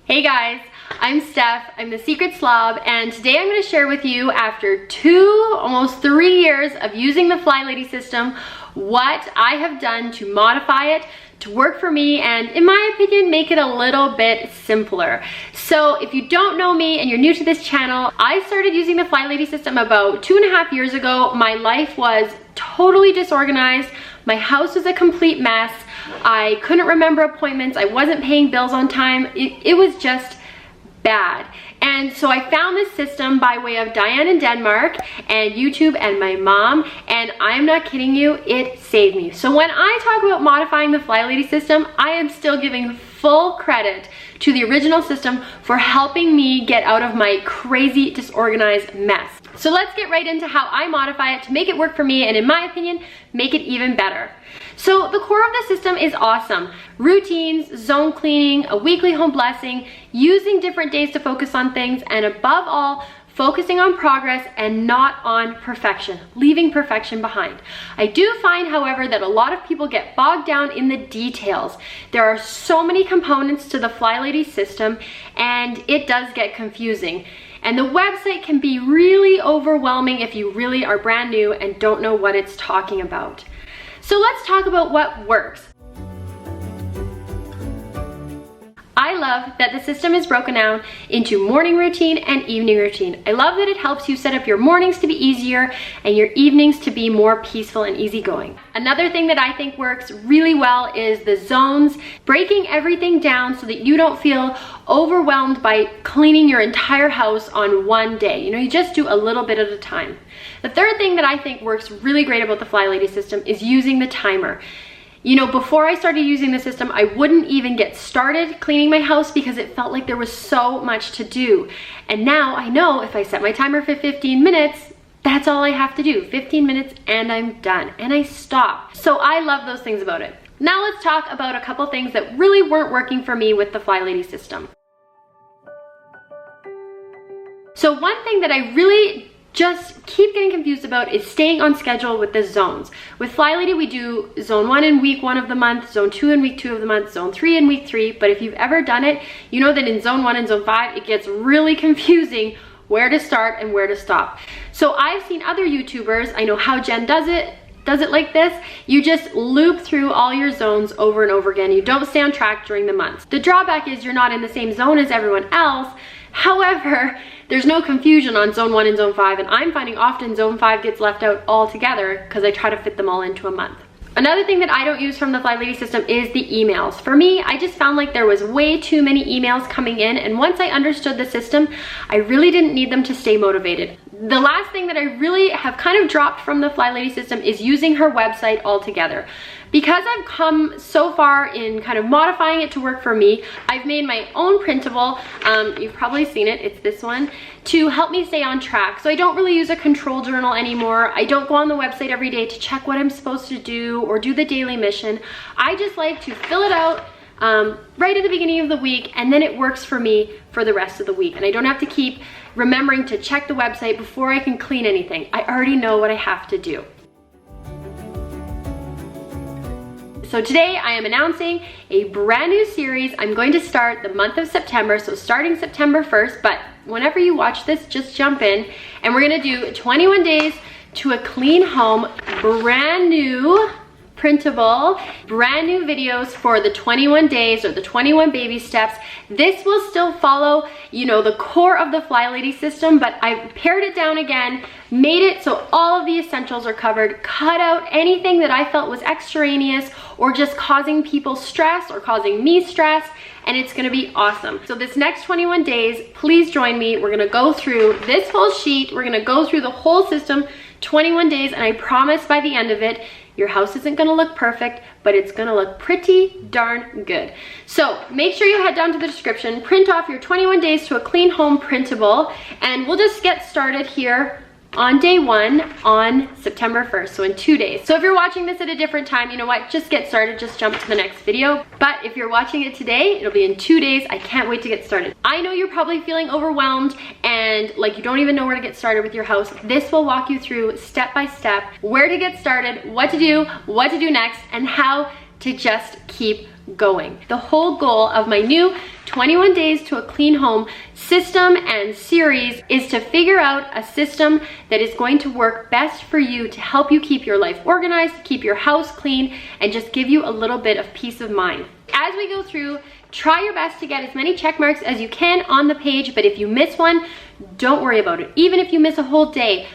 Hey guys, I'm Steph, I'm the Secret Slob, and today I'm going to share with you, after almost 3 years of using the Flylady system, what I have done to modify it to work for me and, in my opinion, make it a little bit simpler. So if you don't know me and you're new to this channel, I started using the Flylady system about 2.5 years ago. My life was totally disorganized. My house was a complete mess. I couldn't remember appointments. I wasn't paying bills on time. It was just bad. And so I found this system by way of Diane in Denmark and YouTube and my mom, and I'm not kidding you, it saved me. So when I talk about modifying the Flylady system, I am still giving full credit to the original system for helping me get out of my crazy disorganized mess. So let's get right into how I modify it to make it work for me and, in my opinion, make it even better. So the core of the system is awesome. Routines, zone cleaning, a weekly home blessing, using different days to focus on things, and above all, focusing on progress and not on perfection, leaving perfection behind. I do find, however, that a lot of people get bogged down in the details. There are so many components to the Flylady system, and it does get confusing. And the website can be really overwhelming if you really are brand new and don't know what it's talking about. So let's talk about what works. I love that the system is broken down into morning routine and evening routine. I love that it helps you set up your mornings to be easier and your evenings to be more peaceful and easygoing. Another thing that I think works really well is the zones, breaking everything down so that you don't feel overwhelmed by cleaning your entire house on one day. You know, you just do a little bit at a time. The third thing that I think works really great about the Flylady system is using the timer. You know, before I started using the system, I wouldn't even get started cleaning my house because it felt like there was so much to do. And now I know if I set my timer for 15 minutes, that's all I have to do. 15 minutes and I'm done. And I stop. So I love those things about it. Now let's talk about a couple things that really weren't working for me with the Flylady system. So one thing that I really just keep getting confused about is staying on schedule with the zones. With Flylady, we do zone 1 in week 1 of the month, zone 2 in week 2 of the month, zone 3 in week 3. But if you've ever done it, you know that in zone 1 and zone 5, it gets really confusing where to start and where to stop. So I've seen other YouTubers, I know how Jen does it like this. You just loop through all your zones over and over again. You don't stay on track during the months. The drawback is you're not in the same zone as everyone else. However, there's no confusion on zone 1 and zone 5, and I'm finding often zone 5 gets left out altogether because I try to fit them all into a month. Another thing that I don't use from the Flylady system is the emails. For me, I just found like there was way too many emails coming in, and once I understood the system, I really didn't need them to stay motivated. The last thing that I really have kind of dropped from the Flylady system is using her website altogether. Because I've come so far in kind of modifying it to work for me, I've made my own printable, you've probably seen it, it's this one, to help me stay on track. So I don't really use a control journal anymore. I don't go on the website every day to check what I'm supposed to do or do the daily mission. I just like to fill it out right at the beginning of the week, and then it works for me for the rest of the week. And I don't have to keep remembering to check the website before I can clean anything. I already know what I have to do. So today I am announcing a brand new series. I'm going to start the month of September, so starting September 1st, but whenever you watch this, just jump in, and we're gonna do 21 days to a clean home, brand new printable, brand new videos for the 21 days or the 21 baby steps. This will still follow, you know, the core of the Flylady system, but I've pared it down again, made it so all of the essentials are covered, cut out anything that I felt was extraneous or just causing people stress or causing me stress, and it's gonna be awesome. So this next 21 days, please join me. We're gonna go through this whole sheet. We're gonna go through the whole system, 21 days, and I promise by the end of it, your house isn't gonna look perfect, but it's gonna look pretty darn good. So make sure you head down to the description, print off your 21 days to a clean home printable, and we'll just get started here on day 1 on September 1st, so in 2 days. So if you're watching this at a different time, you know what, just get started, just jump to the next video. But if you're watching it today, it'll be in 2 days. I can't wait to get started. I know you're probably feeling overwhelmed and like you don't even know where to get started with your house. This will walk you through step by step where to get started, what to do next, and how to just keep going. The whole goal of my new 21 Days to a Clean Home system and series is to figure out a system that is going to work best for you to help you keep your life organized, keep your house clean, and just give you a little bit of peace of mind. As we go through, try your best to get as many check marks as you can on the page, but if you miss one, don't worry about it. Even if you miss a whole day,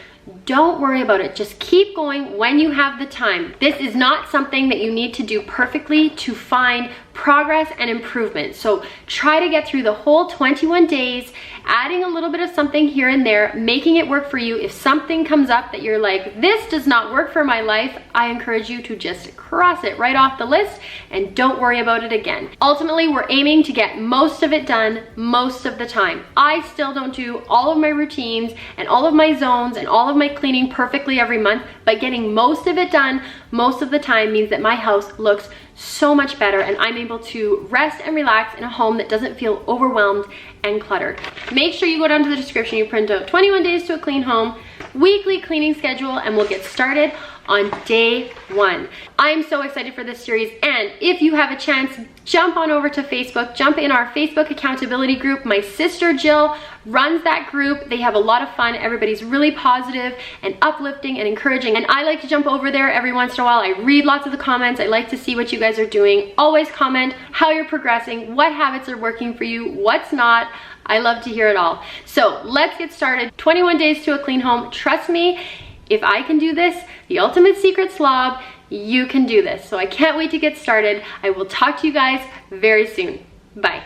don't worry about it. Just keep going when you have the time. This is not something that you need to do perfectly to find progress and improvement. So try to get through the whole 21 days, adding a little bit of something here and there, making it work for you. If something comes up that you're like, this does not work for my life, I encourage you to just cross it right off the list and don't worry about it again. Ultimately, we're aiming to get most of it done most of the time. I still don't do all of my routines and all of my zones and all of my cleaning perfectly every month, but getting most of it done most of the time means that my house looks so much better and I'm able to rest and relax in a home that doesn't feel overwhelmed and cluttered. Make sure you go down to the description, you print out 21 Days to a Clean Home weekly cleaning schedule, and we'll get started on day 1. I'm so excited for this series, and if you have a chance, jump on over to Facebook, jump in our Facebook accountability group. My sister Jill runs that group. They have a lot of fun. Everybody's really positive and uplifting and encouraging, and I like to jump over there every once in a while. I read lots of the comments. I like to see what you guys are doing. Always comment how you're progressing, what habits are working for you, what's not. I love to hear it all. So let's get started. 21 Days to a Clean Home. Trust me, if I can do this, the ultimate secret slob, you can do this. So I can't wait to get started. I will talk to you guys very soon. Bye.